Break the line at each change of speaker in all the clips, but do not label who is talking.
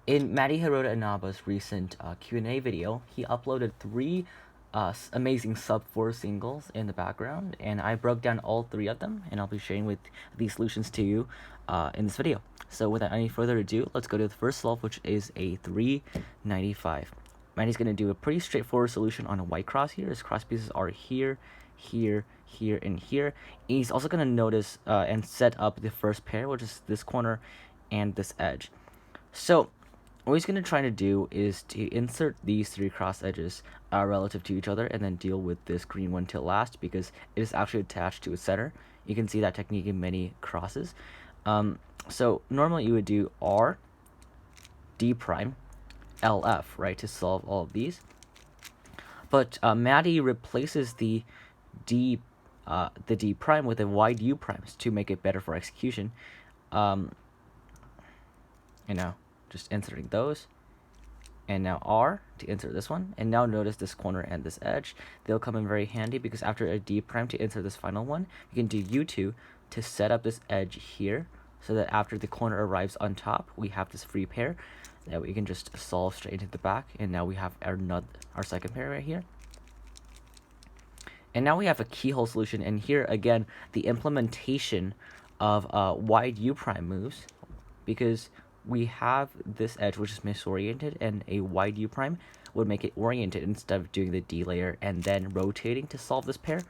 In Matty Hirota Inaba's recent Q&A video, he uploaded three amazing sub-4 singles in the background, and I broke down all three of them, and I'll be sharing with these solutions to you in this video. So without any further ado, let's go to the first solve, which is a 395. Matty's going to do a pretty straightforward solution on a white cross here. His cross pieces are here, here, here, and here. And he's also going to notice and set up the first pair, which is this corner and this edge. So what he's going to try to do is to insert these three cross edges relative to each other and then deal with this green one till last because it is actually attached to a center. You can see that technique in many crosses. So normally you would do R, D prime, LF, right, to solve all of these. But Matty replaces the D prime with a wide U primes to make it better for execution. Just inserting those, and now R to insert this one, and now notice this corner and this edge. They'll come in very handy because after a D prime to insert this final one, you can do U2 to set up this edge here, so that after the corner arrives on top, we have this free pair that we can just solve straight into the back, and now we have our second pair right here. And now we have a keyhole solution, and here again the implementation of wide U prime moves, because we have this edge which is misoriented, and a wide U prime would make it oriented instead of doing the D layer and then rotating to solve this pair,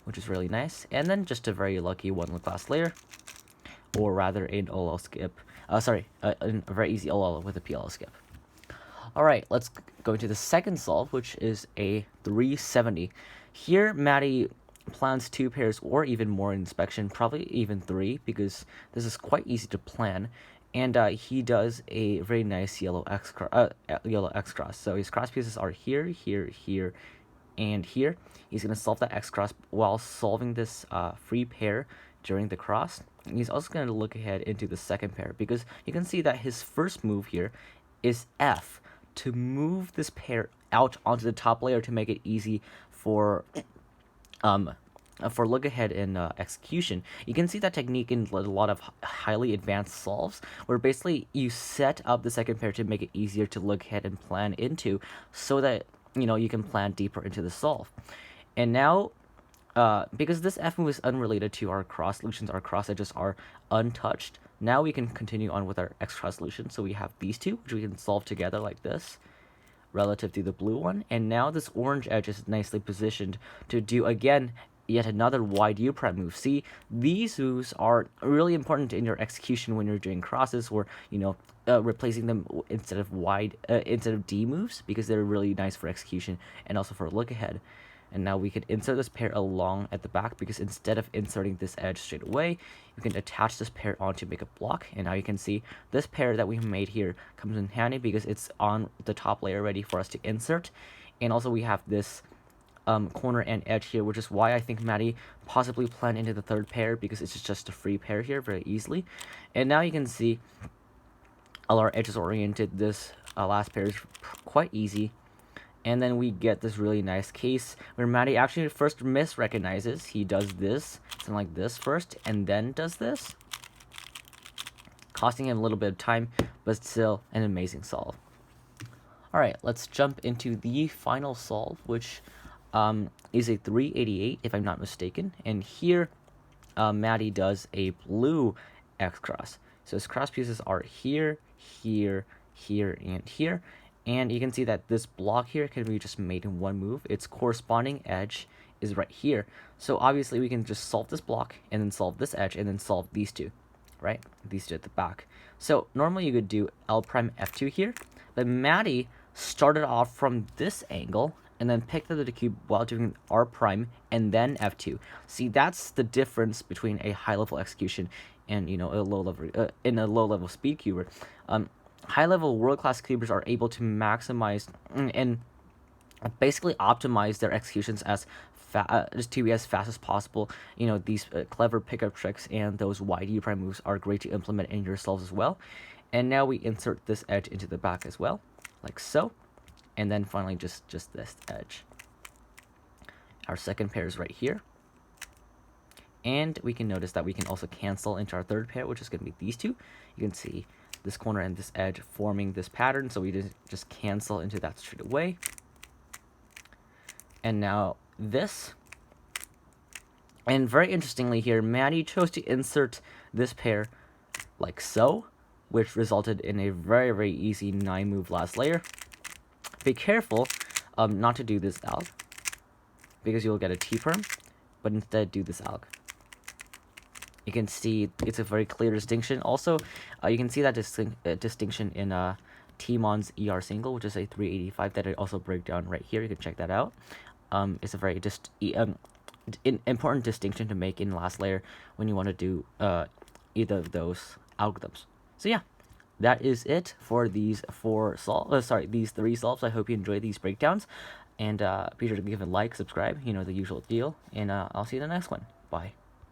which is really nice. And then just a very lucky one class layer, or rather an OLL skip. A very easy OLL with a PLL skip. Alright, let's go into the second solve, which is a 370. Here, Matty plans two pairs or even more in inspection, probably even three, because this is quite easy to plan. And he does a very nice yellow X cross. So his cross pieces are here, here, here, and here. He's going to solve that X cross while solving this free pair during the cross. And he's also going to look ahead into the second pair, because you can see that his first move here is F to move this pair out onto the top layer to make it easy for look ahead in execution. You can see that technique in a lot of highly advanced solves, where basically you set up the second pair to make it easier to look ahead and plan into, so that you can plan deeper into the solve. And now, because this F move is unrelated to our cross solutions, our cross edges are untouched. Now we can continue on with our X cross solution. So we have these two, which we can solve together like this, relative to the blue one. And now this orange edge is nicely positioned to do again yet another wide U prime move. See, these moves are really important in your execution when you're doing crosses, or replacing them instead of D moves, because they're really nice for execution and also for look ahead. And now we can insert this pair along at the back, because instead of inserting this edge straight away, you can attach this pair on to make a block. And now you can see this pair that we made here comes in handy because it's on the top layer ready for us to insert. And also we have this corner and edge here, which is why I think Matty possibly planned into the third pair, because it's just a free pair here very easily. And now you can see all our edges oriented. This last pair is quite easy. And then we get this really nice case where Matty actually first misrecognizes. He does this, something like this first, and then does this, costing him a little bit of time, but still an amazing solve. Alright, let's jump into the final solve, which is a 388, if I'm not mistaken. And here, Matty does a blue X cross. So his cross pieces are here, here, here, and here. And you can see that this block here can be just made in one move. Its corresponding edge is right here. So obviously we can just solve this block, and then solve this edge, and then solve these two, right? These two at the back. So normally you could do L prime F2 here, but Matty started off from this angle and then picked up the cube while doing R prime and then F2. See, that's the difference between a high level execution and a low level speed cuber. High-level world-class cubers are able to maximize and basically optimize their executions just to be as fast as possible. These clever pickup tricks and those wide U prime moves are great to implement in your solves as well. And now we insert this edge into the back as well, like so. And then finally just this edge. Our second pair is right here. And we can notice that we can also cancel into our third pair, which is going to be these two. You can see this corner and this edge forming this pattern, so we just cancel into that straight away. And now this. And very interestingly here, Matty chose to insert this pair like so, which resulted in a very, very easy 9-move last layer. Be careful not to do this alg, because you'll get a T-perm, but instead do this alg. You can see it's a very clear distinction. Also, you can see that distinction in T-mon's ER single, which is a 385 that I also break down right here. You can check that out. It's a very important distinction to make in last layer when you want to do either of those algorithms. So yeah, that is it for these these 3 solves. I hope you enjoyed these breakdowns, and be sure to give a like, subscribe, the usual deal, and I'll see you in the next one. Bye.